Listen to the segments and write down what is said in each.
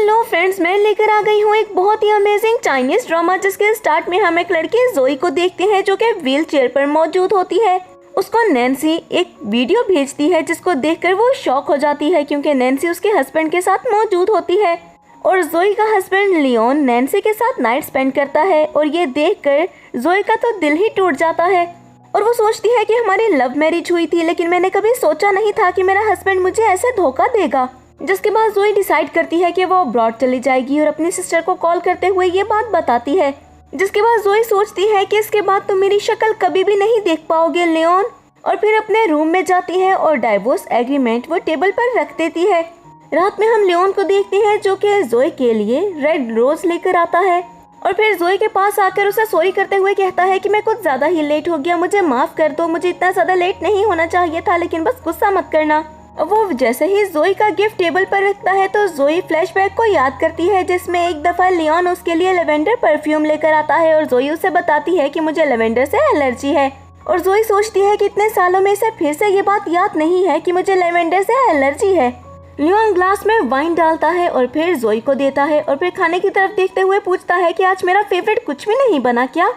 Hello friends, मैं लेकर आ गई हूँ एक बहुत ही अमेजिंग चाइनीज ड्रामा जिसके स्टार्ट में हम एक लड़की जोई को देखते हैं जो कि व्हील चेयर पर मौजूद होती है। उसको नैन्सी एक वीडियो भेजती है जिसको देखकर वो शॉक हो जाती है क्योंकि नैन्सी उसके हस्बैंड के साथ मौजूद होती है और जोई का हस्बैंड लियोन नैन्सी के साथ नाइट स्पेंड करता है और ये देखकर जोई का तो दिल ही टूट जाता है और वो सोचती है कि हमारी लव मैरिज हुई थी लेकिन मैंने कभी सोचा नहीं था कि मेरा हस्बैंड मुझे ऐसे धोखा देगा। जिसके बाद जोई डिसाइड करती है कि वो अब्रॉड चली जाएगी और अपनी सिस्टर को कॉल करते हुए ये बात बताती है। जिसके बाद जोई सोचती है कि इसके बाद तुम मेरी शक्ल कभी भी नहीं देख पाओगे लियोन, और फिर अपने रूम में जाती है और डाइवोर्स एग्रीमेंट वो टेबल पर रख देती है। रात में हम लियोन को देखते हैं जो कि जोई के लिए रेड रोज लेकर आता है और फिर जोई के पास आकर उसे सॉरी करते हुए कहता है कि मैं कुछ ज्यादा ही लेट हो गया, मुझे माफ कर दो, मुझे इतना ज्यादा लेट नहीं होना चाहिए था, लेकिन बस गुस्सा मत करना। वो जैसे ही जोई का गिफ्ट टेबल पर रखता है तो जोई फ्लैशबैक को याद करती है जिसमें एक दफा लियोन उसके लिए लेवेंडर परफ्यूम लेकर आता है और जोई उसे बताती है कि मुझे लेवेंडर से एलर्जी है और जोई सोचती है कि इतने सालों में इसे फिर से ये बात याद नहीं है कि मुझे लेवेंडर से एलर्जी है। लियोन ग्लास में वाइन डालता है और फिर जोई को देता है और फिर खाने की तरफ देखते हुए पूछता है कि आज मेरा फेवरेट कुछ भी नहीं बना क्या।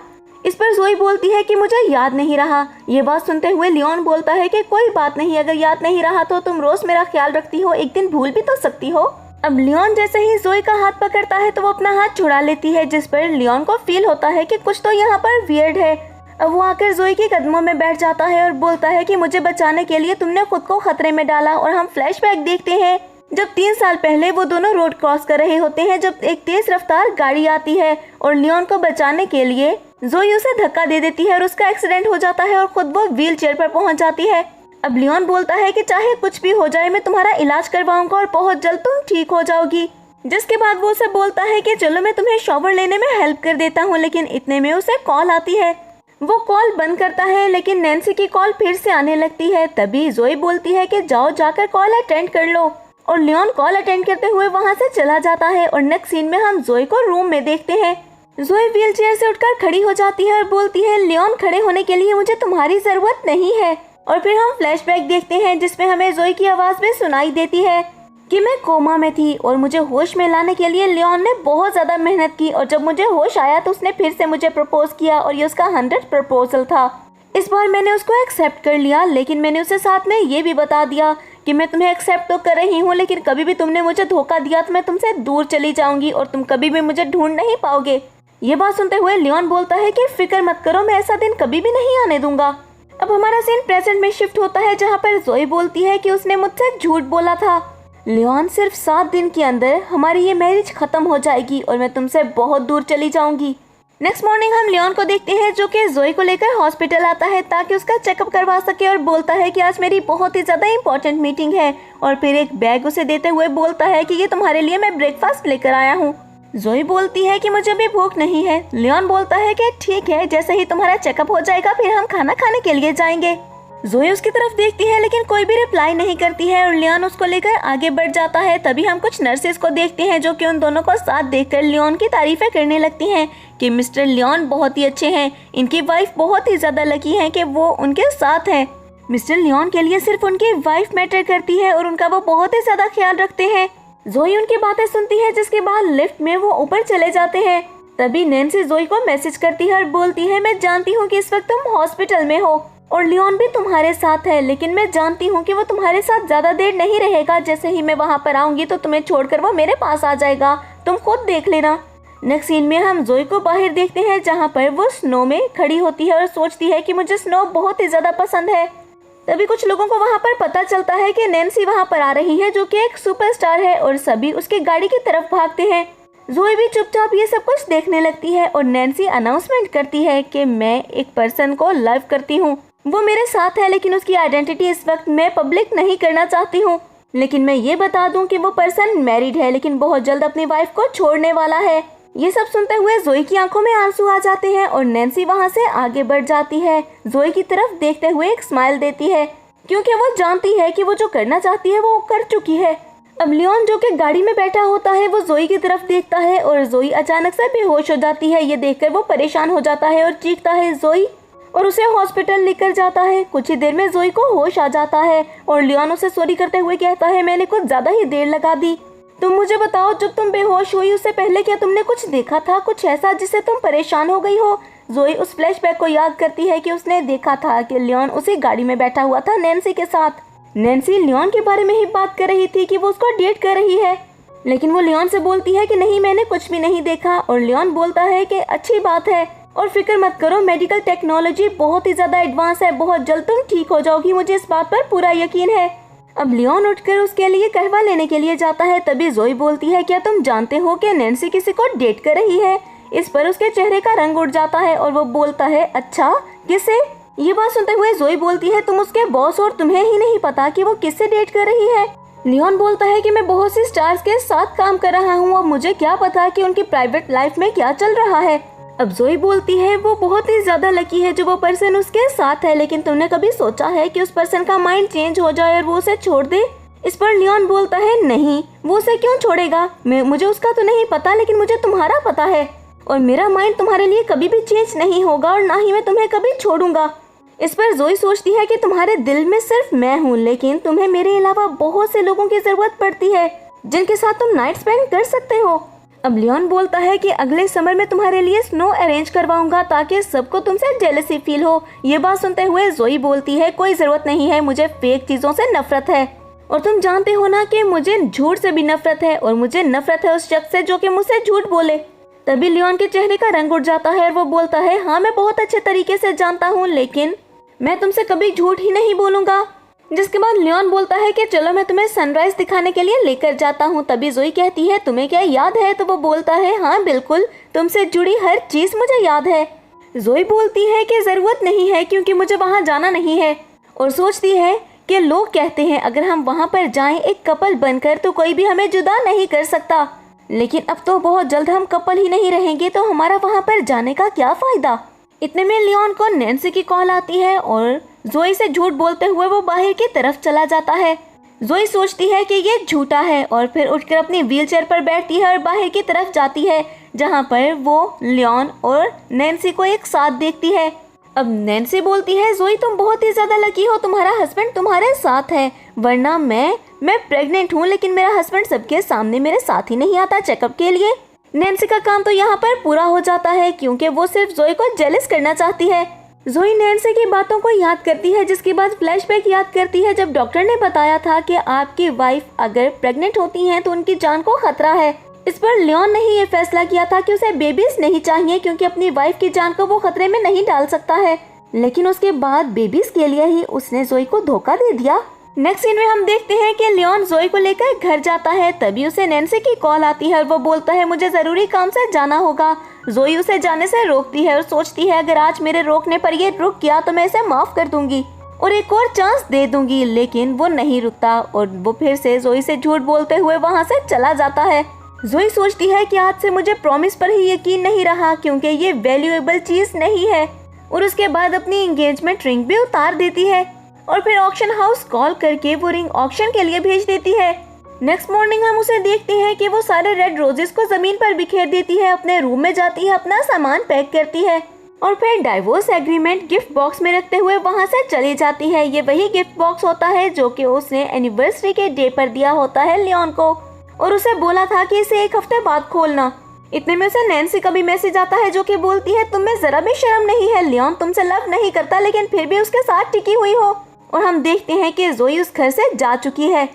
इस पर जोई बोलती है कि मुझे याद नहीं रहा। ये बात सुनते हुए लियोन बोलता है कि कोई बात नहीं, अगर याद नहीं रहा तो तुम रोज मेरा ख्याल रखती हो, एक दिन भूल भी तो सकती हो। अब लियोन जैसे ही जोई का हाथ पकड़ता है तो वो अपना हाथ छुड़ा लेती है जिस पर लियोन को फील होता है कि कुछ तो यहाँ पर वियर्ड है। अब वो आकर जोई के कदमों में बैठ जाता है और बोलता है कि मुझे बचाने के लिए तुमने खुद को खतरे में डाला। और हम फ्लैशबैक देखते हैं जब 3 साल पहले वो दोनों रोड क्रॉस कर रहे होते हैं जब एक तेज रफ्तार गाड़ी आती है और लियोन को बचाने के लिए जोई उसे धक्का दे देती है और उसका एक्सीडेंट हो जाता है और खुद वो व्हील चेयर पर पहुंच जाती है। अब लियोन बोलता है कि चाहे कुछ भी हो जाए मैं तुम्हारा इलाज करवाऊंगा और बहुत जल्द तुम ठीक हो जाओगी। जिसके बाद वो उसे बोलता है कि चलो मैं तुम्हें शॉवर लेने में हेल्प कर देता हूँ, लेकिन इतने में उसे कॉल आती है। वो कॉल बंद करता है लेकिन नैन्सी की कॉल फिर से आने लगती है। तभी जोई बोलती है कि जाओ जाकर कॉल अटेंड कर लो और लियोन कॉल अटेंड करते हुए वहाँ से चला जाता है। और नेक्स्ट सीन में हम जोई को रूम में देखते हैं। जोई व्हील चेयर से उठकर खड़ी हो जाती है और बोलती है लियोन खड़े होने के लिए मुझे तुम्हारी जरूरत नहीं है। और फिर हम फ्लैशबैक देखते हैं जिसमें हमें जोई की आवाज भी सुनाई देती है कि मैं कोमा में थी और मुझे होश में लाने के लिए लियोन ने बहुत ज्यादा मेहनत की और जब मुझे होश आया तो उसने फिर से मुझे प्रपोज किया और ये उसका 100 प्रपोजल था। इस बार मैंने उसको एक्सेप्ट कर लिया लेकिन मैंने उसे साथ में ये भी बता दिया कि मैं तुम्हें एक्सेप्ट तो कर रही हूँ लेकिन कभी भी तुमने मुझे धोखा दिया तो मैं तुमसे दूर चली जाऊंगी और तुम कभी भी मुझे ढूंढ नहीं पाओगे। ये बात सुनते हुए लियोन बोलता है कि फिक्र मत करो, मैं ऐसा दिन कभी भी नहीं आने दूंगा। अब हमारा सीन प्रेजेंट में शिफ्ट होता है जहाँ पर जोई बोलती है कि उसने मुझसे झूठ बोला था। लियोन सिर्फ 7 दिन के अंदर हमारी ये मैरिज खत्म हो जाएगी और मैं तुमसे बहुत दूर चली जाऊंगी। नेक्स्ट मॉर्निंग हम लियोन को देखते हैं जो कि जोई को लेकर हॉस्पिटल आता है ताकि उसका चेकअप करवा सके और बोलता है कि आज मेरी बहुत ही ज्यादा इंपॉर्टेंट मीटिंग है और फिर एक बैग उसे देते हुए बोलता है कि ये तुम्हारे लिए मैं ब्रेकफास्ट लेकर आया हूँ। जोई बोलती है कि मुझे अभी भूख नहीं है। लियोन बोलता है कि ठीक है, जैसे ही तुम्हारा चेकअप हो जाएगा फिर हम खाना खाने के लिए जाएंगे। जोई उसकी तरफ देखती है लेकिन कोई भी रिप्लाई नहीं करती है और लियोन उसको लेकर आगे बढ़ जाता है। तभी हम कुछ नर्सेस को देखते हैं जो कि उन दोनों को साथ देखकर लियोन की तारीफें करने लगती हैं कि मिस्टर लियोन बहुत ही अच्छे हैं, इनकी वाइफ बहुत ही ज्यादा लकी है कि वो उनके साथ है। मिस्टर लियोन के लिए सिर्फ उनकी वाइफ मैटर करती है और उनका वो बहुत ही ज्यादा ख्याल रखते हैं। जोई उनकी बातें सुनती है जिसके बाद लिफ्ट में वो ऊपर चले जाते हैं। तभी नैन्सी जोई को मैसेज करती है और बोलती है मैं जानती हूँ कि इस वक्त तुम हॉस्पिटल में हो और लियोन भी तुम्हारे साथ है, लेकिन मैं जानती हूँ कि वो तुम्हारे साथ ज्यादा देर नहीं रहेगा। जैसे ही मैं वहाँ पर आऊंगी तो तुम्हें छोड़कर वो मेरे पास आ जाएगा, तुम खुद देख लेना। नेक्स्ट सीन में हम जोई को बाहर देखते हैं जहाँ पर वो स्नो में खड़ी होती है और सोचती है कि मुझे स्नो बहुत ही ज्यादा पसंद है। तभी कुछ लोगों को वहाँ पर पता चलता है कि नैन्सी वहाँ पर आ रही है जो कि एक सुपरस्टार है और सभी उसकी गाड़ी की तरफ भागते हैं। जोई भी चुपचाप ये सब कुछ देखने लगती है और नैन्सी अनाउंसमेंट करती है कि मैं एक पर्सन को लव करती हूँ, वो मेरे साथ है लेकिन उसकी आइडेंटिटी इस वक्त मैं पब्लिक नहीं करना चाहती हूँ। लेकिन मैं ये बता दूं कि वो पर्सन मैरिड है लेकिन बहुत जल्द अपनी वाइफ को छोड़ने वाला है। ये सब सुनते हुए जोई की आंखों में आंसू आ जाते हैं और नैन्सी वहाँ से आगे बढ़ जाती है। जोई की तरफ देखते हुए एक स्माइल देती है क्योंकि वो जानती है कि वो जो करना चाहती है वो कर चुकी है। अब लियोन जो कि गाड़ी में बैठा होता है वो जोई की तरफ देखता है और जोई अचानक से बेहोश हो जाती है। ये देखकर वो परेशान हो जाता है और चीखता है जोई और उसे हॉस्पिटल लेकर जाता है। कुछ ही देर में जोई को होश आ जाता है और लियोन उसे सॉरी करते हुए कहता है मैंने कुछ ज्यादा ही देर लगा दी। तुम मुझे बताओ, जब तुम बेहोश हुई उससे पहले क्या तुमने कुछ देखा था, कुछ ऐसा जिससे तुम परेशान हो गई हो? जोई उस फ्लैशबैक को याद करती है कि उसने देखा था कि लियोन उसी गाड़ी में बैठा हुआ था नैन्सी के साथ। नैन्सी लियोन के बारे में ही बात कर रही थी कि वो उसको डेट कर रही है, लेकिन वो लियोन से बोलती है कि नहीं, मैंने कुछ भी नहीं देखा। और लियोन बोलता है कि अच्छी बात है और फिक्र मत करो, मेडिकल टेक्नोलॉजी बहुत ही ज्यादा एडवांस है, बहुत जल्द तुम ठीक हो जाओगी, मुझे इस बात पर पूरा यकीन है। अब लियोन उठकर उसके लिए कहवा लेने के लिए जाता है। तभी जोई बोलती है, क्या तुम जानते हो कि नैन्सी किसी को डेट कर रही है? इस पर उसके चेहरे का रंग उड़ जाता है और वो बोलता है, अच्छा, किसे? ये बात सुनते हुए जोई बोलती है, तुम उसके बॉस और तुम्हें ही नहीं पता कि वो किससे डेट कर रही है? लियोन बोलता है कि मैं बहुत सी स्टार्स के साथ काम कर रहा हूँ और मुझे क्या पता कि उनकी प्राइवेट लाइफ में क्या चल रहा है। अब जोई बोलती है, वो बहुत ही ज्यादा लकी है जो वो पर्सन उसके साथ है, लेकिन तुमने कभी सोचा है कि उस पर्सन का माइंड चेंज हो जाए और वो उसे छोड़ दे? इस पर लियोन बोलता है, नहीं, वो उसे क्यों छोड़ेगा? मुझे उसका तो नहीं पता, लेकिन मुझे तुम्हारा पता है और मेरा माइंड तुम्हारे लिए कभी भी चेंज नहीं होगा और ना ही मैं तुम्हें कभी छोड़ूंगा। इस पर जोई सोचती है कि तुम्हारे दिल में सिर्फ मैं हूँ, लेकिन तुम्हें मेरे अलावा बहुत से लोगों की जरूरत पड़ती है जिनके साथ तुम नाइट स्पेंड कर सकते हो। अब लियोन बोलता है कि अगले समर में तुम्हारे लिए स्नो अरेंज करवाऊंगा ताकि सबको तुमसे जेलसी फील हो। ये बात सुनते हुए जोई बोलती है, कोई जरूरत नहीं है, मुझे फेक चीजों से नफरत है और तुम जानते हो ना कि मुझे झूठ से भी नफरत है और मुझे नफरत है उस शख्स से जो कि मुझसे झूठ बोले। तभी लियोन के चेहरे का रंग उड़ जाता है और वो बोलता है, हाँ, मैं बहुत अच्छे तरीके से जानता हूँ, लेकिन मैं तुमसे कभी झूठ ही नहीं बोलूंगा। जिसके बाद लियोन बोलता है कि चलो मैं तुम्हें सनराइज दिखाने के लिए लेकर जाता हूँ। तभी जोई कहती है, तुम्हें क्या याद है? तो वो बोलता है, हाँ बिल्कुल, तुमसे जुड़ी हर चीज मुझे याद है। जोई बोलती है कि जरूरत नहीं है क्योंकि मुझे वहाँ जाना नहीं है और सोचती है कि लोग कहते हैं अगर हम वहाँ पर जाएं एक कपल बनकर तो कोई भी हमें जुदा नहीं कर सकता, लेकिन अब तो बहुत जल्द हम कपल ही नहीं रहेंगे, तो हमारा वहाँ पर जाने का क्या फायदा। इतने में लियोन को नैन्सी की कॉल आती है और जोई से झूठ बोलते हुए वो बाहर की तरफ चला जाता है। जोई सोचती है कि ये झूठा है और फिर उठकर अपनी व्हीलचेयर पर बैठती है और बाहर की तरफ जाती है, जहाँ पर वो लियोन और नैन्सी को एक साथ देखती है। अब नैन्सी बोलती है, जोई तुम बहुत ही ज्यादा लकी हो, तुम्हारा हस्बैंड तुम्हारे साथ है, वरना मैं प्रेग्नेंट हूँ, लेकिन मेरा हस्बैंड सबके सामने मेरे साथ ही नहीं आता चेकअप के लिए। नैन्सी का काम तो यहाँ पर पूरा हो जाता है क्योंकि वो सिर्फ जोई को जेलस करना चाहती है। जोई नैन्सी की बातों को याद करती है, जिसके बाद फ्लैशबैक याद करती है जब डॉक्टर ने बताया था कि आपकी वाइफ अगर प्रेग्नेंट होती हैं तो उनकी जान को खतरा है। इस पर लियोन ने ही ये फैसला किया था कि उसे बेबीज नहीं चाहिए क्योंकि अपनी वाइफ की जान को वो खतरे में नहीं डाल सकता है, लेकिन उसके बाद बेबीज के लिए ही उसने जोई को धोखा दे दिया। नेक्स्ट सीन में हम देखते हैं कि लियोन जोई को लेकर घर जाता है। तभी उसे नैन्सी की कॉल आती है और वो बोलता है, मुझे जरूरी काम से जाना होगा। जोई उसे जाने से रोकती है और सोचती है अगर आज मेरे रोकने पर ये रुक गया तो मैं इसे माफ कर दूंगी और एक और चांस दे दूंगी, लेकिन वो नहीं रुकता और वो फिर से जोई से झूठ बोलते हुए वहाँ से चला जाता है। जोई सोचती है कि आज से मुझे प्रॉमिस पर ही यकीन नहीं रहा क्योंकि ये वैल्यूएबल चीज नहीं है, और उसके बाद अपनी एंगेजमेंट रिंग भी उतार देती है और फिर ऑक्शन हाउस कॉल करके वो रिंग ऑक्शन के लिए भेज देती है। नेक्स्ट मॉर्निंग हम उसे देखते हैं कि वो सारे रेड रोजेस को जमीन पर बिखेर देती है, अपने रूम में जाती है, अपना सामान पैक करती है और फिर डाइवोर्स एग्रीमेंट गिफ्ट बॉक्स में रखते हुए वहाँ से चली जाती है। ये वही गिफ्ट बॉक्स होता है जो कि उसने एनिवर्सरी के डे पर दिया होता है लियोन को और उसे बोला था कि इसे एक हफ्ते बाद खोलना। इतने में उसे नैन्सी का भी मैसेज आता है जो कि बोलती है, तुम्हें जरा भी शर्म नहीं है, लियोन तुमसे लव नहीं करता लेकिन फिर भी उसके साथ टिकी हुई हो। और हम देखते हैं कि जोई उस घर से जा चुकी है।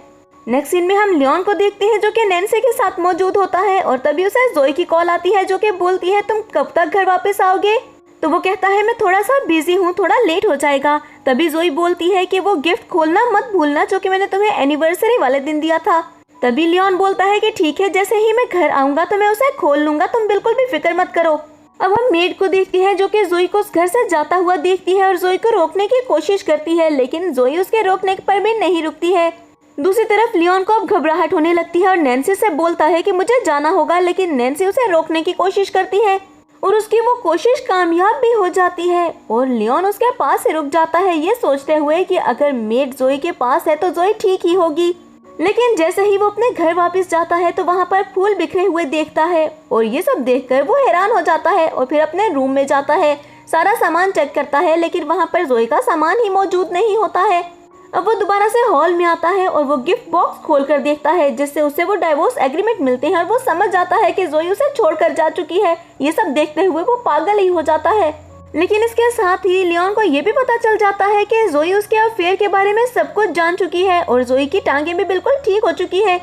नेक्स्ट सीन में हम लियोन को देखते हैं जो कि नैन्सी के साथ मौजूद होता है और तभी उसे जोई की कॉल आती है जो कि बोलती है, तुम कब तक घर वापस आओगे? तो वो कहता है, मैं थोड़ा सा बिजी हूँ, थोड़ा लेट हो जाएगा। तभी जोई बोलती है कि वो गिफ्ट खोलना मत भूलना जो कि मैंने तुम्हें एनिवर्सरी वाले दिन दिया था। तभी लियोन बोलता है कि ठीक है, जैसे ही मैं घर आऊंगा तो मैं उसे खोल लूंगा, तुम बिल्कुल भी फिक्र मत करो। अब हम मेड को देखती है जो कि जोई को उस घर से जाता हुआ देखती है और जोई को रोकने की कोशिश करती है, लेकिन जोई उसके रोकने पर भी नहीं रुकती है। दूसरी तरफ लियोन को अब घबराहट होने लगती है और नैन्सी से बोलता है कि मुझे जाना होगा, लेकिन नैन्सी उसे रोकने की कोशिश करती है और उसकी वो कोशिश कामयाब भी हो जाती है और लियोन उसके पास से रुक जाता है, ये सोचते हुए कि अगर मेड जोई के पास है तो जोई ठीक ही होगी। लेकिन जैसे ही वो अपने घर वापस जाता है तो वहाँ पर फूल बिखरे हुए देखता है और ये सब देखकर वो हैरान हो जाता है और फिर अपने रूम में जाता है, सारा सामान चेक करता है, लेकिन वहाँ पर जोई का सामान ही मौजूद नहीं होता है। अब वो दोबारा से हॉल में आता है और वो गिफ्ट बॉक्स खोलकर देखता है, जिससे उसे वो डाइवोर्स एग्रीमेंट मिलते हैं और वो समझ जाता है कि जोई उसे छोड़कर जा चुकी है। ये सब देखते हुए वो पागल ही हो जाता है। लेकिन इसके साथ ही लियोन को ये भी पता चल जाता है कि जोई उसके अफेयर के बारे में सब कुछ जान चुकी है और जोई की टांगे भी बिल्कुल ठीक हो चुकी है।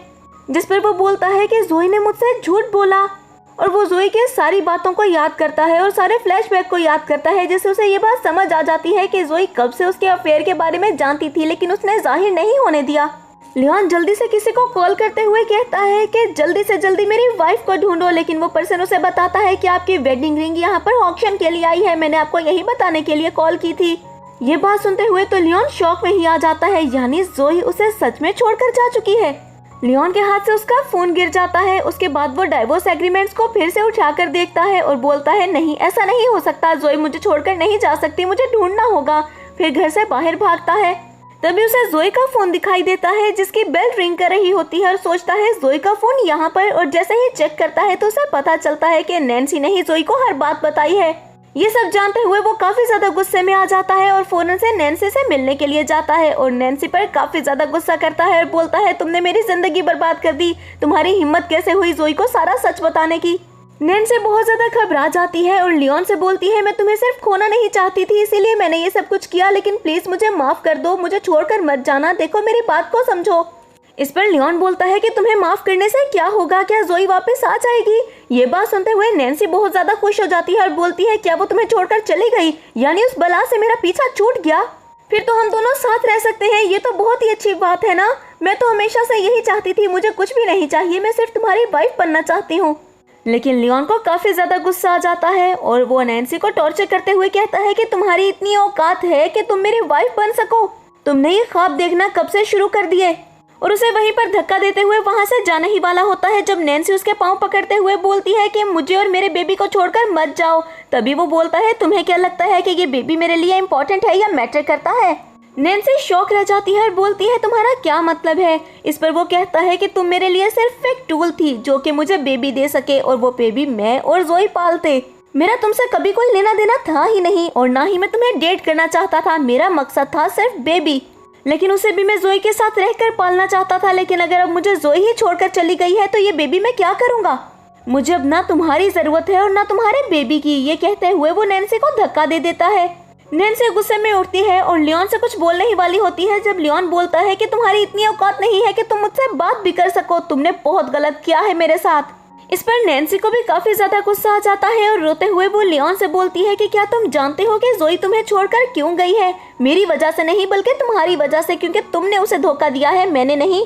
जिस पर वो बोलता है कि जोई ने मुझसे झूठ बोला, और वो जोई के सारी बातों को याद करता है और सारे फ्लैशबैक को याद करता है, जिससे उसे ये बात समझ आ जाती है कि जोई कब से उसके अफेयर के बारे में जानती थी, लेकिन उसने जाहिर नहीं होने दिया। लियोन जल्दी से किसी को कॉल करते हुए कहता है कि जल्दी से जल्दी मेरी वाइफ को ढूंढो, लेकिन वो पर्सन उसे बताता है कि आपकी वेडिंग रिंग यहाँ पर ऑक्शन के लिए आई है, मैंने आपको यही बताने के लिए कॉल की थी। ये बात सुनते हुए तो लियोन शॉक में ही आ जाता है, यानी जोई उसे सच में छोड़कर जा चुकी है। लियोन के हाथ से उसका फोन गिर जाता है। उसके बाद वो डाइवोर्स एग्रीमेंट्स को फिर से उठाकर देखता है और बोलता है नहीं, ऐसा नहीं हो सकता, जोई मुझे छोड़कर नहीं जा सकती, मुझे ढूंढना होगा। फिर घर से बाहर भागता है। तभी उसे जोई का फोन दिखाई देता है, जिसकी बेल रिंग कर रही होती है और सोचता है जोई का फोन यहाँ पर, और जैसे ही चेक करता है तो उसे पता चलता है कि नैन्सी ने ही जोई को हर बात बताई है। ये सब जानते हुए वो काफी ज्यादा गुस्से में आ जाता है और फौरन से नैन्सी से मिलने के लिए जाता है और नैन्सी पर काफी ज्यादा गुस्सा करता है और बोलता है तुमने मेरी जिंदगी बर्बाद कर दी, तुम्हारी हिम्मत कैसे हुई जोई को सारा सच बताने की। नैन्सी बहुत ज्यादा घबरा जाती है और लियोन से बोलती है मैं तुम्हें सिर्फ खोना नहीं चाहती थी, इसीलिए मैंने ये सब कुछ किया, लेकिन प्लीज मुझे माफ कर दो, मुझे छोड़कर मत जाना, देखो मेरी बात को समझो। इस पर लियोन बोलता है कि तुम्हें माफ करने से क्या होगा, क्या जोई वापस आ जाएगी। ये बात सुनते हुए नैन्सी बहुत ज्यादा खुश हो जाती है और बोलती है क्या वो तुम्हें छोड़कर चली गई, यानी उस बला से मेरा पीछा छूट गया, फिर तो हम दोनों साथ रह सकते हैं, ये तो बहुत ही अच्छी बात है ना। मैं तो हमेशा से यही चाहती थी, मुझे कुछ भी नहीं चाहिए, मैं सिर्फ तुम्हारी वाइफ बनना चाहती हूँ। लेकिन लियोन को काफी ज्यादा गुस्सा आ जाता है और वो नैन्सी को टॉर्चर करते हुए कहता है कि तुम्हारी इतनी औकात है कि तुम मेरी वाइफ बन सको, तुमने ये ख्वाब देखना कब से शुरू कर दिए, और उसे वहीं पर धक्का देते हुए वहां से जाना ही वाला होता है जब नैन्सी उसके पांव पकड़ते हुए बोलती है कि मुझे और मेरे बेबी को छोड़कर मत जाओ। तभी वो बोलता है तुम्हें क्या लगता है कि ये बेबी मेरे लिए इम्पोर्टेंट है या मैटर करता है। नैन्सी शॉक रह जाती है और बोलती है तुम्हारा क्या मतलब है। इस पर वो कहता है कि तुम मेरे लिए सिर्फ एक टूल थी जो कि मुझे बेबी दे सके, और वो बेबी मैं और जोई पालते। मेरा तुमसे कभी कोई लेना देना था ही नहीं और ना ही मैं तुम्हें डेट करना चाहता था, मेरा मकसद था सिर्फ बेबी, लेकिन उसे भी मैं जोई के साथ रहकर पालना चाहता था। लेकिन अगर अब मुझे जोई ही छोड़कर चली गई है तो ये बेबी मैं क्या करूँगा, मुझे अब ना तुम्हारी जरूरत है और ना तुम्हारे बेबी की। ये कहते हुए वो नैन्सी को धक्का दे देता है। नैन्सी गुस्से में उठती है और लियोन से कुछ बोलने ही वाली होती है जब लियोन बोलता है कि तुम्हारी इतनी औकात नहीं है कि तुम मुझसे बात भी कर सको, तुमने बहुत गलत किया है मेरे साथ। इस पर नैन्सी को भी काफी ज्यादा गुस्सा आ जाता है और रोते हुए वो लियोन से बोलती है कि क्या तुम जानते हो कि जोई तुम्हें छोड़कर क्यों गई है, मेरी वजह से नहीं बल्कि तुम्हारी वजह से, क्योंकि तुमने उसे धोखा दिया है, मैंने नहीं।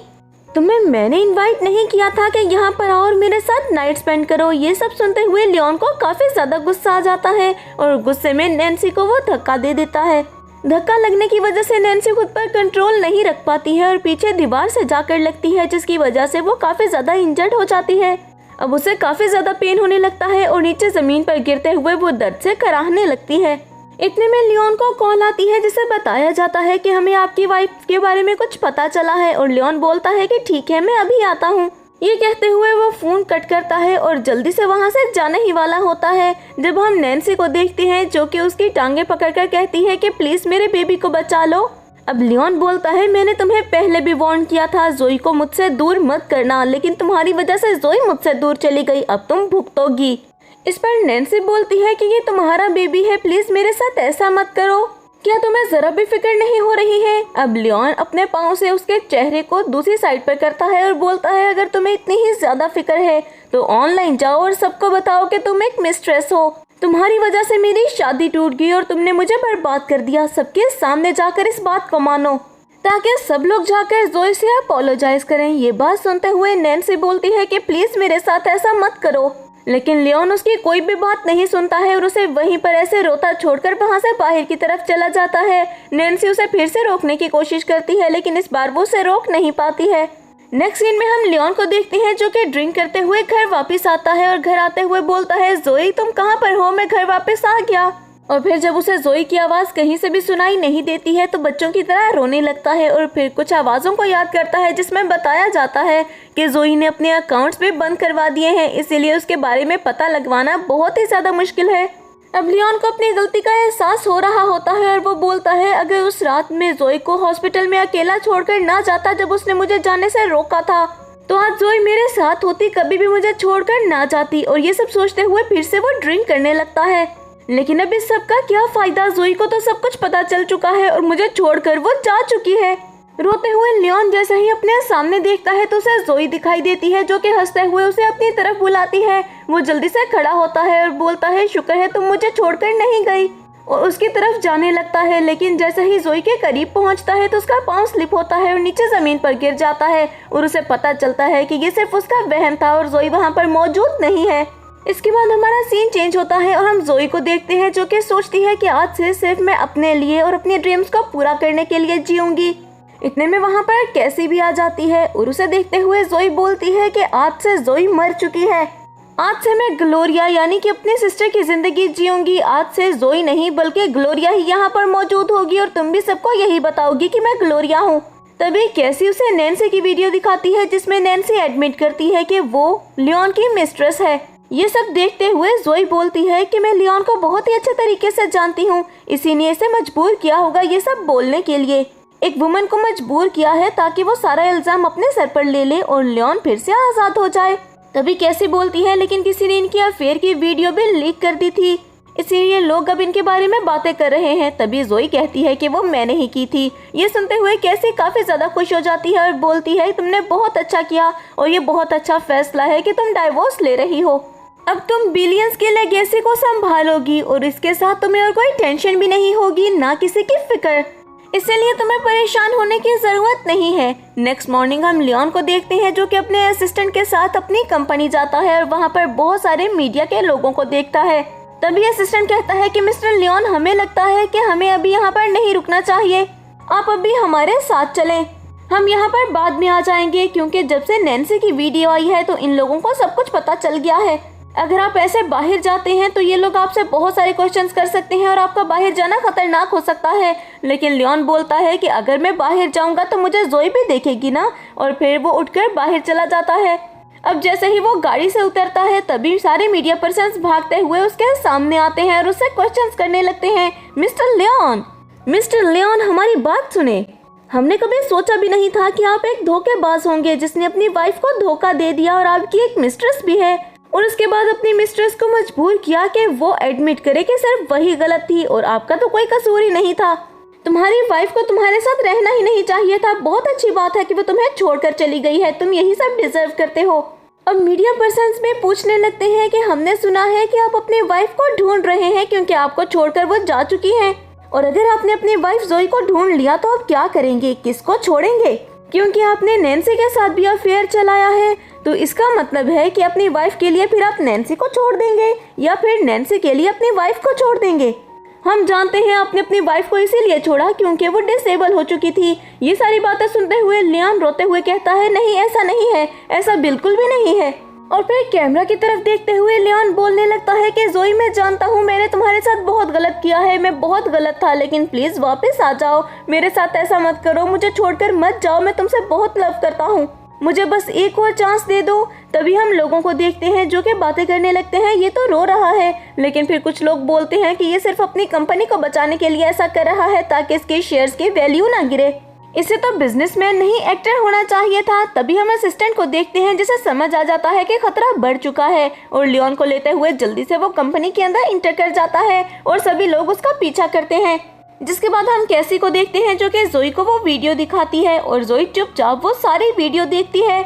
तुम्हें मैंने इनवाइट नहीं किया था कि यहाँ पर आओ और मेरे साथ नाइट स्पेंड करो। ये सब सुनते हुए लियोन को काफी ज्यादा गुस्सा आ जाता है और गुस्से में नैन्सी को वो धक्का दे देता है। धक्का लगने की वजह से नैन्सी खुद पर कंट्रोल नहीं रख पाती है और पीछे दीवार से जाकर लगती है, जिसकी वजह से वो काफी ज्यादा इंजर्ड हो जाती है। अब उसे काफी ज्यादा पेन होने लगता है और नीचे जमीन पर गिरते हुए वो दर्द से कराहने लगती है। इतने में लियोन को कॉल आती है जिसे बताया जाता है कि हमें आपकी वाइफ के बारे में कुछ पता चला है, और लियोन बोलता है कि ठीक है मैं अभी आता हूँ। ये कहते हुए वो फोन कट करता है और जल्दी से वहाँ से जाने ही वाला होता है जब हम नैन्सी को देखते हैं जो कि उसकी टांगे पकड़कर कहती है कि प्लीज मेरे बेबी को बचा लो। अब लियोन बोलता है मैंने तुम्हें पहले भी वार्न किया था जोई को मुझसे दूर मत करना, लेकिन तुम्हारी वजह से जोई मुझसे दूर चली गई, अब तुम भुगतोगी। इस पर नैन्सी बोलती है कि ये तुम्हारा बेबी है, प्लीज मेरे साथ ऐसा मत करो, क्या तुम्हें जरा भी फिक्र नहीं हो रही है। अब लियोन अपने पाँव से उसके चेहरे को दूसरी साइड पर करता है और बोलता है अगर तुम्हें इतनी ही ज्यादा फिक्र है तो ऑनलाइन जाओ और सबको बताओ कि तुम एक मिस्ट्रेस हो, तुम्हारी वजह से मेरी शादी टूट गई और तुमने मुझे बर्बाद कर दिया। सबके सामने जाकर इस बात को मानो ताकि सब लोग जाकर जोई से अपोलोजाइज करें। ये बात सुनते हुए नैन्सी बोलती है कि प्लीज मेरे साथ ऐसा मत करो, लेकिन लियोन उसकी कोई भी बात नहीं सुनता है और उसे वहीं पर ऐसे रोता छोड़कर वहां से बाहर की तरफ चला जाता है। नैन्सी उसे फिर से रोकने की कोशिश करती है लेकिन इस बार वो उसे रोक नहीं पाती है। नेक्स्ट सीन में हम लियोन को देखते हैं जो कि ड्रिंक करते हुए घर वापस आता है और घर आते हुए बोलता है जोई तुम कहाँ पर हो, मैं घर वापस आ गया। और फिर जब उसे जोई की आवाज कहीं से भी सुनाई नहीं देती है तो बच्चों की तरह रोने लगता है और फिर कुछ आवाजों को याद करता है जिसमें बताया जाता है कि जोई ने अपने अकाउंट्स भी बंद करवा दिए हैं, इसीलिए उसके बारे में पता लगवाना बहुत ही ज्यादा मुश्किल है। अब लियोन को अपनी गलती का एहसास हो रहा होता है और वो बोलता है अगर उस रात में जोई को हॉस्पिटल में अकेला छोड़कर ना जाता जब उसने मुझे जाने से रोका था, तो आज जोई मेरे साथ होती, कभी भी मुझे छोड़कर ना जाती। और ये सब सोचते हुए फिर से वो ड्रिंक करने लगता है। लेकिन अब इस सब का क्या फायदा, जोई को तो सब कुछ पता चल चुका है और मुझे छोड़कर वो जा चुकी है। रोते हुए लियोन जैसे ही अपने सामने देखता है तो उसे जोई दिखाई देती है जो कि हंसते हुए उसे अपनी तरफ बुलाती है। वो जल्दी से खड़ा होता है और बोलता है शुक्र है तुम मुझे छोड़कर नहीं गई, और उसकी तरफ जाने लगता है। लेकिन जैसे ही जोई के करीब पहुंचता है तो उसका पांव स्लिप होता है और नीचे जमीन पर गिर जाता है और उसे पता चलता है कि ये सिर्फ उसका वहम था और जोई वहाँ पर मौजूद नहीं है। इसके बाद हमारा सीन चेंज होता है और हम जोई को देखते हैं जो कि सोचती है कि आज से सिर्फ मैं अपने लिए और अपने ड्रीम्स को पूरा करने के लिए जीऊंगी। इतने में वहाँ पर कैसी भी आ जाती है और उसे देखते हुए जोई बोलती है कि आज से जोई मर चुकी है, आज से मैं ग्लोरिया यानी कि अपनी सिस्टर की जिंदगी जीऊंगी। आज से जोई नहीं बल्कि ग्लोरिया ही यहाँ पर मौजूद होगी और तुम भी सबको यही बताओगी कि मैं ग्लोरिया हूँ। तभी कैसी उसे नैन्सी की वीडियो दिखाती है जिसमें नैन्सी एडमिट करती है कि वो लियोन की मिस्ट्रेस है। ये सब देखते हुए जोई बोलती है कि मैं लियोन को बहुत ही अच्छे तरीके से जानती हूँ, इसी ने इसे मजबूर किया होगा ये सब बोलने के लिए। एक वुमन को मजबूर किया है ताकि वो सारा इल्जाम अपने सर पर ले ले और लियोन फिर से आजाद हो जाए। तभी कैसी बोलती है लेकिन किसी ने इनकी अफेयर की वीडियो भी लीक कर दी थी, इसीलिए लोग अब इनके बारे में बातें कर रहे हैं। तभी जोई कहती है कि वो मैंने ही की थी। ये सुनते हुए कैसी काफी ज्यादा खुश हो जाती है और बोलती है तुमने बहुत अच्छा किया और ये बहुत अच्छा फैसला है कि तुम डाइवोर्स ले रही हो। अब तुम बिलियंस की लेगेसी को संभालोगी और इसके साथ तुम्हें और कोई टेंशन भी नहीं होगी, ना किसी की फिक्र, इसलिए तुम्हें परेशान होने की जरूरत नहीं है। नेक्स्ट मॉर्निंग हम लियोन को देखते हैं जो कि अपने असिस्टेंट के साथ अपनी कंपनी जाता है और वहाँ पर बहुत सारे मीडिया के लोगों को देखता है। तभी असिस्टेंट कहता है कि मिस्टर लियोन हमें लगता है कि हमें अभी यहाँ पर नहीं रुकना चाहिए, आप अभी हमारे साथ चलें, हम यहाँ पर बाद में आ जाएंगे क्योंकि जब से नैन्सी की वीडियो आई है तो इन लोगों को सब कुछ पता चल गया है। अगर आप ऐसे बाहर जाते हैं तो ये लोग आपसे बहुत सारे क्वेश्चंस कर सकते हैं और आपका बाहर जाना खतरनाक हो सकता है। लेकिन लियोन बोलता है कि अगर मैं बाहर जाऊंगा तो मुझे जोई भी देखेगी ना, और फिर वो उठकर बाहर चला जाता है। अब जैसे ही वो गाड़ी से उतरता है तभी सारे मीडिया पर्सन्स भागते हुए उसके सामने आते हैं और उससे क्वेश्चंस करने लगते हैं। मिस्टर लियोन हमारी बात सुने, हमने कभी सोचा भी नहीं था कि आप एक धोखेबाज होंगे जिसने अपनी वाइफ को धोखा दे दिया और आपकी एक मिस्ट्रेस भी है, और उसके बाद अपनी मिस्ट्रेस को मजबूर किया कि वो एडमिट करे कि सिर्फ वही गलत थी और आपका तो कोई कसूर ही नहीं था। तुम्हारी वाइफ को तुम्हारे साथ रहना ही नहीं चाहिए था। बहुत अच्छी बात है कि वो तुम्हें छोड़कर चली गई है, तुम यही सब डिजर्व करते हो। अब मीडिया पर्सन्स में पूछने लगते हैं कि हमने सुना है कि आप अपनी वाइफ को ढूंढ रहे हैं क्योंकि आपको छोड़कर वो जा चुकी है, और अगर आपने अपनी वाइफ जोई को ढूंढ लिया तो आप क्या करेंगे, किसको छोड़ेंगे? क्योंकि आपने नैन्सी के साथ भी अफेयर चलाया है, तो इसका मतलब है कि अपनी वाइफ के लिए फिर आप नैन्सी को छोड़ देंगे या फिर नैन्सी के लिए अपनी वाइफ को छोड़ देंगे। हम जानते हैं आपने अपनी वाइफ को इसीलिए छोड़ा क्योंकि वो डिसेबल हो चुकी थी। ये सारी बातें सुनते हुए लियोन रोते हुए कहता है नहीं ऐसा नहीं है, ऐसा बिल्कुल भी नहीं है। और फिर कैमरा की तरफ देखते हुए लियोन बोलने लगता है कि जोई मैं जानता हूँ मैंने तुम्हारे साथ बहुत गलत किया है, मैं बहुत गलत था, लेकिन प्लीज वापस आ जाओ, मेरे साथ ऐसा मत करो, मुझे छोड़कर मत जाओ, मैं तुमसे बहुत लव करता हूँ, मुझे बस एक और चांस दे दो। तभी हम लोगों को देखते हैं जो कि बातें करने लगते हैं, ये तो रो रहा है, लेकिन फिर कुछ लोग बोलते हैं कि ये सिर्फ अपनी कंपनी को बचाने के लिए ऐसा कर रहा है ताकि इसके शेयर्स की वैल्यू ना गिरे, इसे तो बिजनेसमैन नहीं एक्टर होना चाहिए था। तभी हम असिस्टेंट को देखते हैं जिसे समझ आ जाता है कि खतरा बढ़ चुका है और लियोन को लेते हुए जल्दी से वो कंपनी के अंदर इंटर कर जाता है और सभी लोग उसका पीछा करते हैं। जिसके बाद हम कैसी को देखते हैं जो कि जोई को वो वीडियो दिखाती है और जोई चुपचाप वो सारी वीडियो देखती है।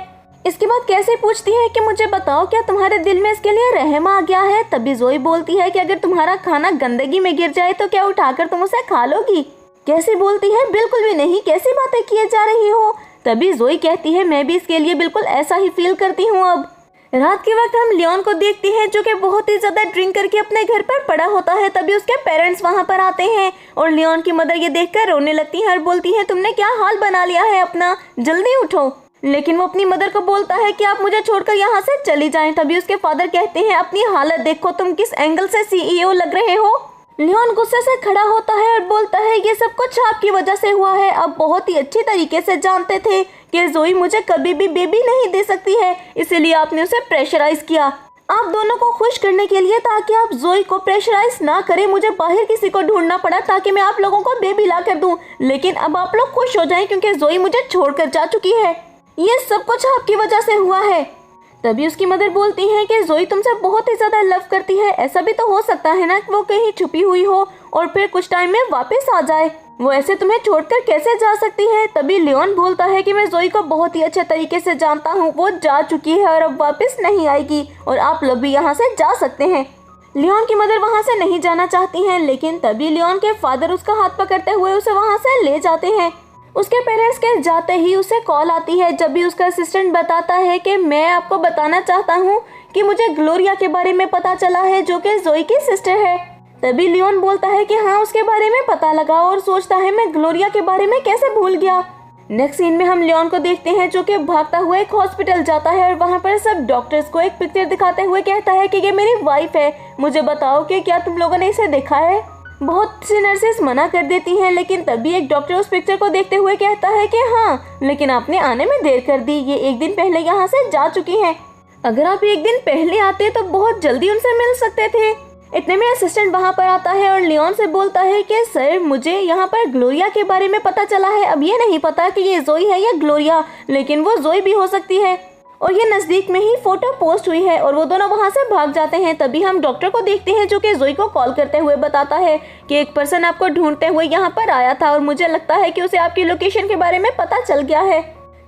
इसके बाद कैसी पूछती है कि मुझे बताओ क्या तुम्हारे दिल में इसके लिए रहम आ गया है? तभी जोई बोलती है कि अगर तुम्हारा खाना गंदगी में गिर जाए तो क्या उठाकर तुम उसे खा लोगी? कैसी बोलती है बिल्कुल भी नहीं, कैसी बातें किए जा रही हो? तभी जोई कहती है मैं भी इसके लिए बिल्कुल ऐसा ही फील करती हूँ। अब रात के वक्त हम लियोन को देखते हैं जो कि बहुत ही ज्यादा ड्रिंक करके अपने घर पर पड़ा होता है। तभी उसके पेरेंट्स वहाँ पर आते हैं और लियोन की मदर ये देखकर रोने लगती है और बोलती है तुमने क्या हाल बना लिया है अपना, जल्दी उठो। लेकिन वो अपनी मदर को बोलता है कि आप मुझे छोड़कर यहाँ से चली जाएं। तभी उसके फादर कहते हैं अपनी हालत देखो, तुम किस एंगल से CEO लग रहे हो। लियोन गुस्से से खड़ा होता है और बोलता है ये सब कुछ आपकी वजह से हुआ है। आप बहुत ही अच्छी तरीके से जानते थे कि जोई मुझे कभी भी बेबी नहीं दे सकती है, इसीलिए आपने उसे प्रेशराइज किया। आप दोनों को खुश करने के लिए, ताकि आप जोई को प्रेशराइज ना करें, मुझे बाहर किसी को ढूंढना पड़ा ताकि मैं आप लोगों को बेबी ला कर दूं। लेकिन अब आप लोग खुश हो जाएं क्योंकि जोई मुझे छोड़कर जा चुकी है। ये सब कुछ आपकी वजह से हुआ है। तभी उसकी मदर बोलती है कि जोई तुमसे बहुत ही ज्यादा लव करती है। ऐसा भी तो हो सकता है ना कि वो कहीं छुपी हुई हो और फिर कुछ टाइम में वापस आ जाए। वो ऐसे तुम्हें छोड़कर कैसे जा सकती है। तभी लियोन बोलता है कि मैं जोई को बहुत ही अच्छे तरीके से जानता हूँ, वो जा चुकी है और अब वापस नहीं आएगी और आप लोग भी यहाँ से जा सकते हैं। लियोन की मदर वहाँ से नहीं जाना चाहती हैं, लेकिन तभी लियोन के फादर उसका हाथ पकड़ते हुए उसे वहाँ से ले जाते हैं। उसके पेरेंट्स के जाते ही उसे कॉल आती है, जब भी उसका असिस्टेंट बताता है कि मैं आपको बताना चाहता हूँ कि मुझे ग्लोरिया के बारे में पता चला है, जो कि जोई की सिस्टर है। तभी लियोन बोलता है कि हाँ उसके बारे में पता लगा और सोचता है मैं ग्लोरिया के बारे में कैसे भूल गया। नेक्स्ट सीन में हम लियोन को देखते हैं जो कि भागता हुआ एक हॉस्पिटल जाता है और वहाँ पर सब डॉक्टर्स को एक पिक्चर दिखाते हुए कहता है कि ये मेरी वाइफ है, मुझे बताओ कि क्या तुम लोगों ने इसे देखा है। बहुत सी नर्सेस मना कर देती हैं, लेकिन तभी एक डॉक्टर उस पिक्चर को देखते हुए कहता है कि हाँ, लेकिन आपने आने में देर कर दी, ये एक दिन पहले यहाँ से जा चुकी हैं। अगर आप एक दिन पहले आते तो बहुत जल्दी उनसे मिल सकते थे। इतने में असिस्टेंट वहाँ पर आता है और लियोन से बोलता है कि सर मुझे यहाँ पर ग्लोरिया के बारे में पता चला है। अब ये नहीं पता कि ये जोई है या ग्लोरिया, लेकिन वो जोई भी हो सकती है। और ये नज़दीक में ही फोटो पोस्ट हुई है और वो दोनों वहाँ से भाग जाते हैं। तभी हम डॉक्टर को देखते हैं जो कि जोई को कॉल करते हुए बताता है कि एक पर्सन आपको ढूंढते हुए यहाँ पर आया था और मुझे लगता है कि उसे आपकी लोकेशन के बारे में पता चल गया है।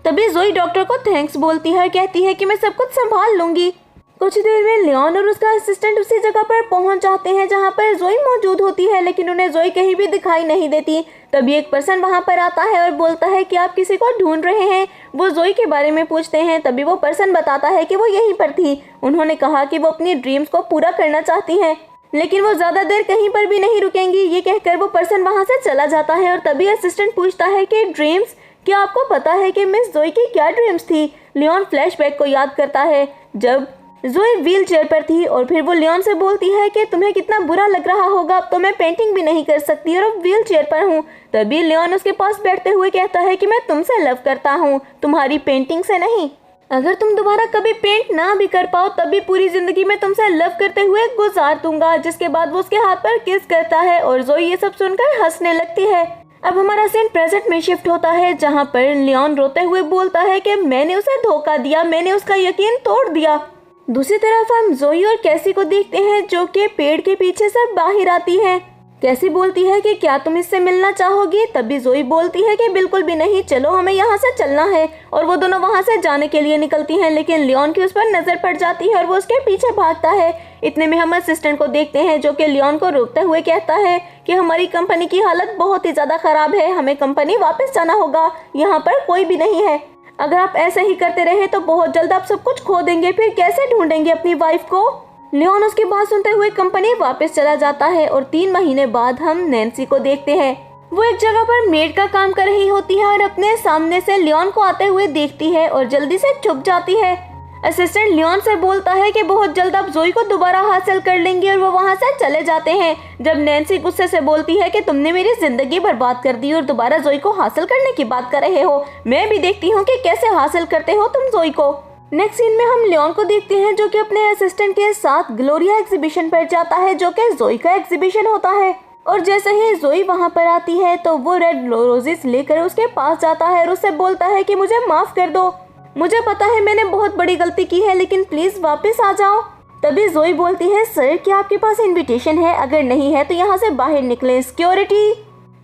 तभी जोई डॉक्टर को थैंक्स बोलती है और कहती है कि मैं सब कुछ संभाल लूंगी। कुछ देर में लियोन और उसका असिस्टेंट उसी जगह पर पहुंच जाते हैं जहां पर जोई मौजूद होती है, लेकिन उन्हें जोई कहीं भी दिखाई नहीं देती। तभी एक पर्सन वहां पर आता है और बोलता है कि आप किसी को ढूंढ रहे हैं। वो जोई के बारे में पूछते हैं। तभी वो पर्सन बताता है कि वो यहीं पर थी। उन्होंने कहा कि वो अपनी ड्रीम्स को पूरा करना चाहती हैं, लेकिन वो ज्यादा देर कहीं पर भी नहीं रुकेंगी। ये कहकर वो पर्सन वहाँ से चला जाता है और तभी असिस्टेंट पूछता है कि ड्रीम्स, क्या आपको पता है कि मिस जोई की क्या ड्रीम्स थी। लियोन फ्लैशबैक को याद करता है जब जोई व्हील चेयर पर थी और फिर वो लियोन से बोलती है कि तुम्हें कितना बुरा लग रहा होगा, अब तो मैं पेंटिंग भी नहीं कर सकती और अब व्हील चेयर पर हूँ। तभी लियोन उसके पास बैठते हुए कहता है कि मैं तुमसे लव करता हूँ, तुम्हारी पेंटिंग से नहीं। अगर तुम दोबारा कभी पेंट ना भी कर पाओ तभी पूरी जिंदगी में तुमसे लव करते हुए गुजार दूंगा। जिसके बाद वो उसके हाथ पर किस करता है और जोई ये सब सुनकर हंसने लगती है। अब हमारा सीन प्रेजेंट में शिफ्ट होता है जहाँ पर लियोन रोते हुए बोलता है कि मैंने उसे धोखा दिया, मैंने उसका यकीन तोड़ दिया। दूसरी तरफ हम जोई और कैसी को देखते हैं जो कि पेड़ के पीछे से बाहर आती है। कैसी बोलती है कि क्या तुम इससे मिलना चाहोगी। तभी जोई बोलती है कि बिल्कुल भी नहीं, चलो हमें यहाँ से चलना है। और वो दोनों वहाँ से जाने के लिए निकलती हैं, लेकिन लियोन की उस पर नजर पड़ जाती है और वो उसके पीछे भागता है। इतने में हम असिस्टेंट को देखते हैं जो कि लियोन को रोकते हुए कहता है कि हमारी कंपनी की हालत बहुत ही ज्यादा खराब है, हमें कंपनी वापस जाना होगा, यहाँ पर कोई भी नहीं है। अगर आप ऐसे ही करते रहे तो बहुत जल्द आप सब कुछ खो देंगे, फिर कैसे ढूंढेंगे अपनी वाइफ को। लियोन उसकी बात सुनते हुए कंपनी वापस चला जाता है और 3 महीने बाद हम नैन्सी को देखते हैं। वो एक जगह पर मेड का काम कर रही होती है और अपने सामने से लियोन को आते हुए देखती है और जल्दी से छुप जाती है। असिस्टेंट लियोन से बोलता है कि बहुत जल्द आप जोई को दोबारा हासिल कर लेंगे और वो वहाँ से चले जाते हैं। जब नैन्सी गुस्से से बोलती है कि तुमने मेरी जिंदगी बर्बाद कर दी और दोबारा जोई को हासिल करने की बात कर रहे हो, मैं भी देखती हूँ कि कैसे हासिल करते हो तुम जोई को। नेक्स्ट सीन में हम लियोन को देखते हैं जो कि अपने असिस्टेंट के साथ ग्लोरिया एग्जीबिशन पर जाता है जो कि जोई का एग्जीबिशन होता है। और जैसे ही जोई वहाँ पर आती है तो वो रेड रोजेस लेकर उसके पास जाता है और उससे बोलता है कि मुझे माफ कर दो, मुझे पता है मैंने बहुत बड़ी गलती की है, लेकिन प्लीज वापस आ जाओ। तभी जोई बोलती है सर क्या आपके पास इनविटेशन है, अगर नहीं है तो यहाँ से बाहर निकले, सिक्योरिटी।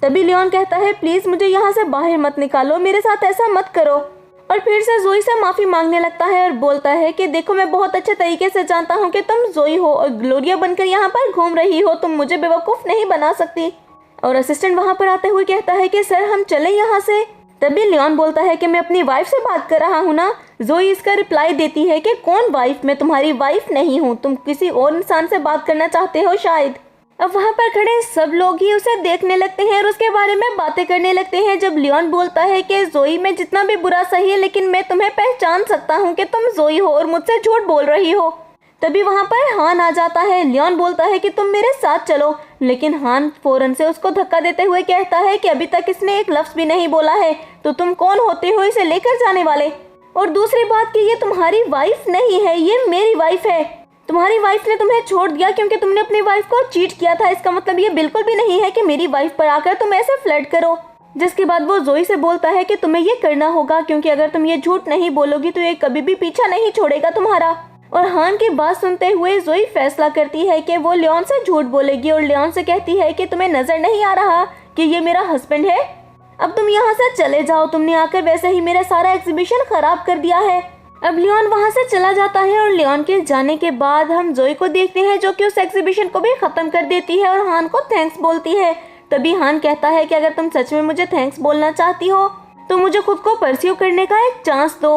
तभी लियोन कहता है प्लीज मुझे यहाँ से बाहर मत निकालो, मेरे साथ ऐसा मत करो। और फिर से जोई से माफी मांगने लगता है और बोलता है कि देखो मैं बहुत अच्छे तरीके से जानता हूँ कि तुम जोई हो और ग्लोरिया बनकर यहाँ पर घूम रही हो, तुम मुझे बेवकूफ नहीं बना सकती। और असिस्टेंट वहाँ पर आते हुए कहता है कि सर हम चले यहाँ से। तभी लियोन बोलता है कि मैं अपनी वाइफ से बात कर रहा हूँ ना। जोई इसका रिप्लाई देती है कि कौन वाइफ, मैं तुम्हारी वाइफ नहीं हूँ, तुम किसी और इंसान से बात करना चाहते हो शायद। अब वहाँ पर खड़े सब लोग ही उसे देखने लगते हैं और उसके बारे में बातें करने लगते हैं। जब लियोन बोलता है कि जोई मैं जितना भी बुरा सही है लेकिन मैं तुम्हें पहचान सकता हूँ कि तुम जोई हो और मुझसे झूठ बोल रही हो। तभी वहाँ पर हान आ जाता है। लियोन बोलता है कि तुम मेरे साथ चलो, लेकिन हान फौरन से उसको धक्का देते हुए कहता है कि अभी तक इसने एक लफ्ज भी नहीं बोला है, तो तुम कौन होते हो इसे लेकर जाने वाले। और दूसरी बात कि ये तुम्हारी वाइफ नहीं है, ये मेरी वाइफ है। तुम्हारी वाइफ ने तुम्हें छोड़ दिया क्योंकि तुमने अपनी वाइफ को चीट किया था। इसका मतलब ये बिल्कुल भी नहीं है कि मेरी वाइफ पर आकर तुम ऐसे फ्लर्ट करो। जिसके बाद वो जोई से बोलता है कि तुम्हें ये करना होगा क्योंकि अगर तुम ये झूठ नहीं बोलोगी तो ये कभी भी पीछा नहीं छोड़ेगा तुम्हारा। और हान की बात सुनते हुए जोई फैसला करती है कि वो लियोन से झूठ बोलेगी और लियोन से कहती है कि तुम्हें नजर नहीं आ रहा कि ये मेरा हस्बैंड है। अब तुम यहाँ से चले जाओ, तुमने आकर वैसे ही मेरा सारा एग्जीबिशन खराब कर दिया है। अब लियोन वहाँ से चला जाता है और लियोन के जाने के बाद हम जोई को देखते हैं जो कि उस एग्जीबिशन को भी खत्म कर देती है और हान को थैंक्स बोलती है। तभी हान कहता है कि अगर तुम सच में मुझे थैंक्स बोलना चाहती हो तो मुझे खुद को परस्यू करने का एक चांस दो।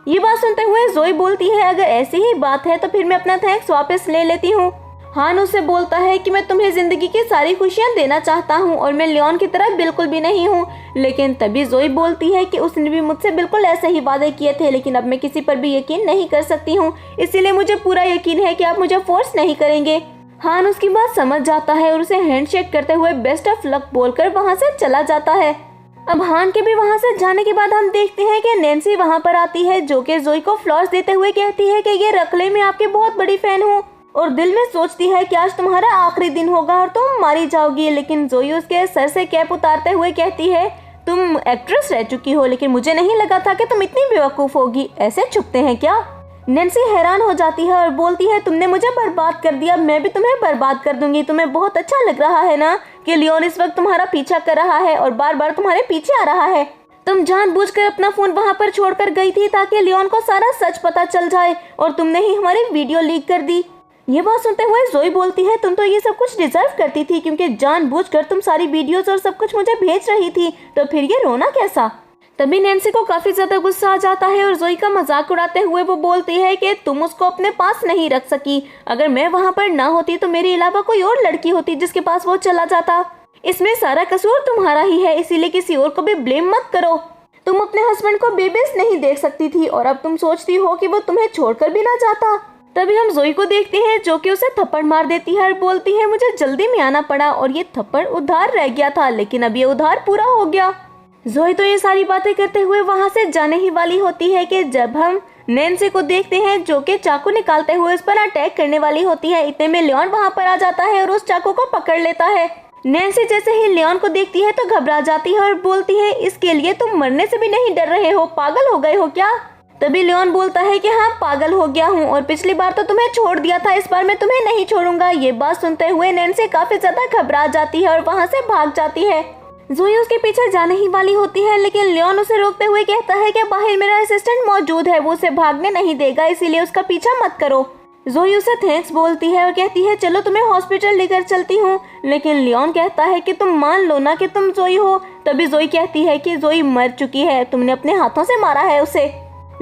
ये बात सुनते हुए जोई बोलती है अगर ऐसी ही बात है तो फिर मैं अपना थैंक्स वापस ले लेती हूँ। हान उससे बोलता है कि मैं तुम्हें जिंदगी की सारी खुशियाँ देना चाहता हूँ और मैं लियोन की तरह बिल्कुल भी नहीं हूँ। लेकिन तभी जोई बोलती है कि उसने भी मुझसे बिल्कुल ऐसे ही वादे किए थे, लेकिन अब मैं किसी पर भी यकीन नहीं कर सकती हूँ, इसीलिए मुझे पूरा यकीन है कि आप मुझे फोर्स नहीं करेंगे। हान उसकी बात समझ जाता है और उसे हैंडशेक करते हुए बेस्ट ऑफ लक बोलकर वहाँ से चला जाता है। अब हान के भी वहाँ से जाने के बाद हम देखते हैं कि नैन्सी वहाँ पर आती है जो कि जोई को फ्लावर्स देते हुए कहती है कि ये रख ले, मैं आपकी बहुत बड़ी फैन हूँ। और दिल में सोचती है कि आज तुम्हारा आखिरी दिन होगा और तुम मारी जाओगी। लेकिन जोई उसके सर से कैप उतारते हुए कहती है तुम एक्ट्रेस रह चुकी हो, लेकिन मुझे नहीं लगा था कि तुम इतनी बेवकूफ़ होगी। ऐसे छुपते हैं क्या? नैन्सी हैरान हो जाती है और बोलती है तुमने मुझे बर्बाद कर दिया, मैं भी तुम्हें बर्बाद कर दूंगी। तुम्हें बहुत अच्छा लग रहा है ना कि लियोन इस वक्त तुम्हारा पीछा कर रहा है और बार बार तुम्हारे पीछे आ रहा है। तुम जानबूझकर अपना फोन वहाँ पर छोड़कर गई थी ताकि लियोन को सारा सच पता चल जाए और तुमने ही हमारी वीडियो लीक कर दी। ये बात सुनते हुए जोई बोलती है तुम तो ये सब कुछ डिजर्व करती थी क्योंकि जानबूझकर तुम सारी वीडियोस और सब कुछ मुझे भेज रही थी, तो फिर ये रोना कैसा? तभी नैन्सी को काफी ज्यादा गुस्सा आ जाता है और जोई का मजाक उड़ाते हुए वो बोलती है कि तुम उसको अपने पास नहीं रख सकी। अगर मैं वहाँ पर ना होती तो मेरे अलावा कोई और लड़की होती जिसके पास वो चला जाता। इसमें सारा कसूर तुम्हारा ही है, इसीलिए किसी और को भी ब्लेम मत करो। तुम अपने हस्बैंड को बेबस नहीं देख सकती थी और अब तुम सोचती हो कि वो तुम्हें छोड़कर भी ना जाता। तभी हम जोई को देखते हैं जो कि उसे थप्पड़ मार देती है और बोलती है मुझे जल्दी में आना पड़ा और ये थप्पड़ उधार रह गया था, लेकिन अब ये उधार पूरा हो गया। जोई तो ये सारी बातें करते हुए वहाँ से जाने ही वाली होती है कि जब हम नैन्सी को देखते हैं जो कि चाकू निकालते हुए उस पर अटैक करने वाली होती है। इतने में लियोन वहाँ पर आ जाता है और उस चाकू को पकड़ लेता है। नैन्सी जैसे ही लियोन को देखती है तो घबरा जाती है और बोलती है इसके लिए तुम मरने से भी नहीं डर रहे हो, पागल हो गए हो क्या? तभी लियोन बोलता है कि हाँ पागल हो गया हूँ और पिछली बार तो तुम्हें छोड़ दिया था, इस बार मैं तुम्हें नहीं छोड़ूंगा। ये बात सुनते हुए नैन्सी काफी ज्यादा घबरा जाती है और वहाँ से भाग जाती है। जोई उसके पीछे जाने ही वाली होती है लेकिन लियोन उसे रोकते हुए कहता है कि बाहर मेरा असिस्टेंट मौजूद है, वो उसे भागने नहीं देगा, इसीलिए उसका पीछा मत करो। जोई उसे थैंक्स बोलती है और कहती है चलो तुम्हें हॉस्पिटल लेकर चलती हूँ, लेकिन लियोन कहता है कि तुम मान लो ना कि तुम जोई हो। तभी जोई कहती है कि जोई मर चुकी है, तुमने अपने हाथों से मारा है उसे।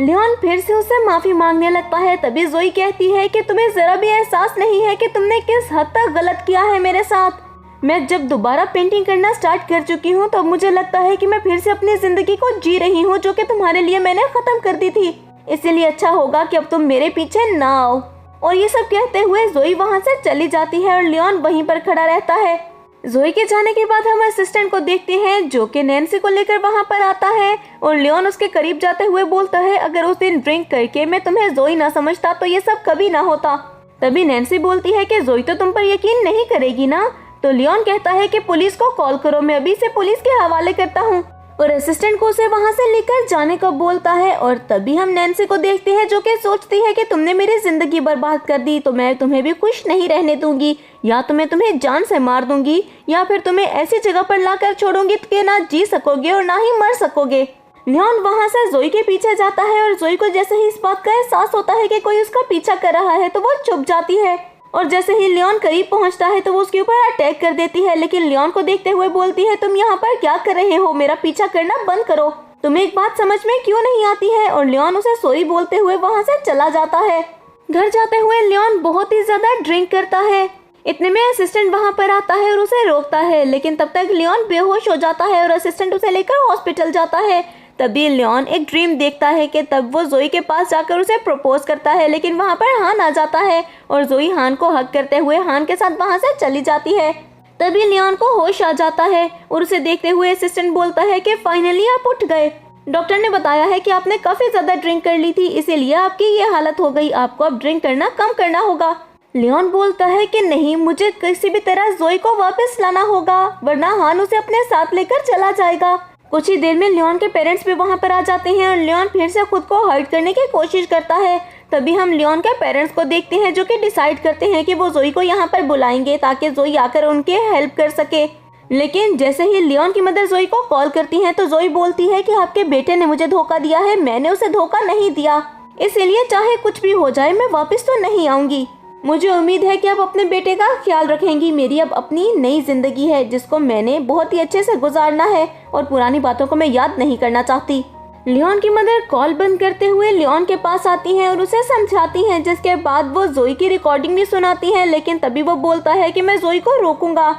लियोन फिर से उससे माफी मांगने लगता है। तभी जोई कहती है कि तुम्हें जरा भी एहसास नहीं है कि तुमने किस हद तक गलत किया है मेरे साथ। मैं जब दोबारा पेंटिंग करना स्टार्ट कर चुकी हूँ तब मुझे लगता है कि मैं फिर से अपनी जिंदगी को जी रही हूँ जो कि तुम्हारे लिए मैंने खत्म कर दी थी, इसीलिए अच्छा होगा कि अब तुम मेरे पीछे ना आओ। और ये सब कहते हुए जोई वहाँ से चली जाती है और लियोन वहीं पर खड़ा रहता है। जोई के जाने के बाद हम असिस्टेंट को देखते हैं जो कि नैन्सी को लेकर वहाँ पर आता है और लियोन उसके करीब जाते हुए बोलता है अगर उस दिन ड्रिंक करके मैं तुम्हें जोई ना समझता तो ये सब कभी ना होता। तभी नैन्सी बोलती है कि जोई तो तुम पर यकीन नहीं करेगी ना। तो लियोन कहता है कि पुलिस को कॉल करो, मैं अभी से पुलिस के हवाले करता हूँ और असिस्टेंट को उसे वहाँ से लेकर जाने को बोलता है। और तभी हम नैन्सी को देखते हैं जो कि सोचती है कि तुमने मेरी जिंदगी बर्बाद कर दी तो मैं तुम्हें भी खुश नहीं रहने दूंगी, या तो मैं तुम्हें जान से मार दूंगी या फिर तुम्हें ऐसी जगह पर लाकर छोड़ूंगी कि ना जी सकोगे और ना ही मर सकोगे। लियोन वहाँ से जोई के पीछे जाता है और जोई को जैसे ही इस बात का एहसास होता है कि कोई उसका पीछा कर रहा है तो वो चुप जाती है और जैसे ही लियोन करीब पहुंचता है तो वो उसके ऊपर अटैक कर देती है। लेकिन लियोन को देखते हुए बोलती है तुम यहाँ पर क्या कर रहे हो, मेरा पीछा करना बंद करो, तुम्हें एक बात समझ में क्यों नहीं आती है। और लियोन उसे सॉरी बोलते हुए वहाँ से चला जाता है। घर जाते हुए लियोन बहुत ही ज्यादा ड्रिंक करता है। इतने में असिस्टेंट वहाँ पर आता है और उसे रोकता है, लेकिन तब तक लियोन बेहोश हो जाता है और असिस्टेंट उसे लेकर हॉस्पिटल जाता है। तभी लियोन एक ड्रीम देखता है कि तब वो जोई के पास जाकर उसे प्रपोज करता है, लेकिन वहाँ पर हान आ जाता है और जोई हान को हक करते हुए हान के साथ वहाँ से चली जाती है। तभी लियोन को होश आ जाता है और उसे देखते हुए असिस्टेंट बोलता है कि फाइनली आप उठ गए। डॉक्टर ने बताया है कि आपने काफी ज्यादा ड्रिंक कर ली थी, इसीलिए आपकी ये हालत हो गई। आपको अब ड्रिंक करना कम करना होगा। लियोन बोलता है कि नहीं, मुझे किसी भी तरह जोई को वापस लाना होगा, वरना हान उसे अपने साथ लेकर चला जाएगा। कुछ ही देर में लियोन के पेरेंट्स भी वहाँ पर आ जाते हैं और लियोन फिर से खुद को हर्ट करने की कोशिश करता है। तभी हम लियोन के पेरेंट्स को देखते हैं जो कि डिसाइड करते हैं कि वो जोई को यहाँ पर बुलाएंगे ताकि जोई आकर उनके हेल्प कर सके। लेकिन जैसे ही लियोन की मदर जोई को कॉल करती है तो जोई बोलती है कि आपके बेटे ने मुझे धोखा दिया है, मैंने उसे धोखा नहीं दिया, इसीलिए चाहे कुछ भी हो जाए मैं वापस तो नहीं आऊंगी। मुझे उम्मीद है कि आप अपने बेटे का ख्याल रखेंगी। मेरी अब अपनी नई जिंदगी है जिसको मैंने बहुत ही अच्छे से गुजारना है और पुरानी बातों को मैं याद नहीं करना चाहती। लियोन की मदर कॉल बंद करते हुए लियोन के पास आती हैं और उसे समझाती हैं, जिसके बाद वो जोई की रिकॉर्डिंग भी सुनाती हैं। लेकिन तभी वो बोलता है कि मैं जोई को रोकूंगा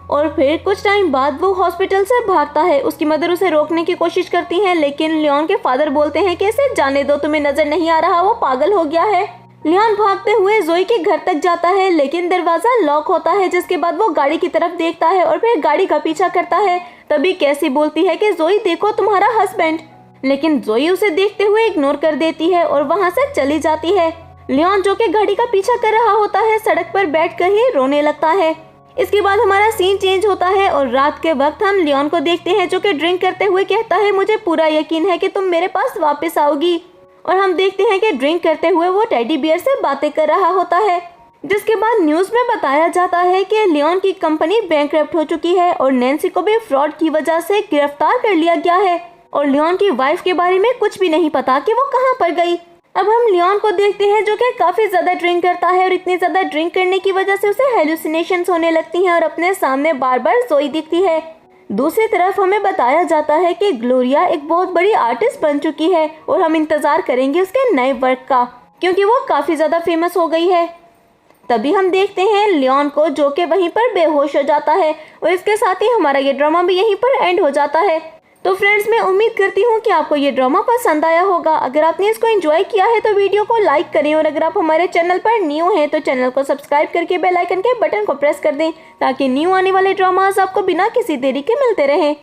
और फिर कुछ टाइम बाद वो हॉस्पिटल से भागता है। उसकी मदर उसे रोकने की कोशिश करती हैं, लेकिन लियोन के फादर बोलते हैं कि इसे जाने दो, तुम्हें नजर नहीं आ रहा वो पागल हो गया है। लियोन भागते हुए जोई के घर तक जाता है, लेकिन दरवाजा लॉक होता है। जिसके बाद वो गाड़ी की तरफ देखता है और फिर गाड़ी का पीछा करता है। तभी कैसी बोलती है कि जोई देखो तुम्हारा हस्बैंड, लेकिन जोई उसे देखते हुए इग्नोर कर देती है और वहाँ से चली जाती है। लियोन जो कि गाड़ी का पीछा कर रहा होता है सड़क पर बैठकर ही रोने लगता है। इसके बाद हमारा सीन चेंज होता है और रात के वक्त हम लियोन को देखते हैं जो कि ड्रिंक करते हुए कहता है मुझे पूरा यकीन है कि तुम मेरे पास वापस आओगी। और हम देखते हैं कि ड्रिंक करते हुए वो टेडी बियर से बातें कर रहा होता है। जिसके बाद न्यूज में बताया जाता है कि लियोन की कंपनी बैंकरप्ट हो चुकी है और नैन्सी को भी फ्रॉड की वजह से गिरफ्तार कर लिया गया है और लियोन की वाइफ के बारे में कुछ भी नहीं पता कि वो कहाँ पर गई। अब हम लियोन को देखते हैं जो कि काफी ज्यादा ड्रिंक करता है और इतनी ज्यादा ड्रिंक करने की वजह से उसे हेलुसिनेशंस होने लगती हैं और अपने सामने बार बार जोई दिखती है। दूसरी तरफ हमें बताया जाता है कि ग्लोरिया एक बहुत बड़ी आर्टिस्ट बन चुकी है और हम इंतजार करेंगे उसके नए वर्क का, क्योंकि वो काफी ज्यादा फेमस हो गई है। तभी हम देखते हैं लियोन को जो कि वहीं पर बेहोश हो जाता है और इसके साथ ही हमारा ये ड्रामा भी यहीं पर एंड हो जाता है। तो फ्रेंड्स, मैं उम्मीद करती हूँ कि आपको ये ड्रामा पसंद आया होगा। अगर आपने इसको एंजॉय किया है तो वीडियो को लाइक करें और अगर आप हमारे चैनल पर न्यू हैं तो चैनल को सब्सक्राइब करके बेल आइकन के बटन को प्रेस कर दें ताकि न्यू आने वाले ड्रामास आपको बिना किसी देरी के मिलते रहें।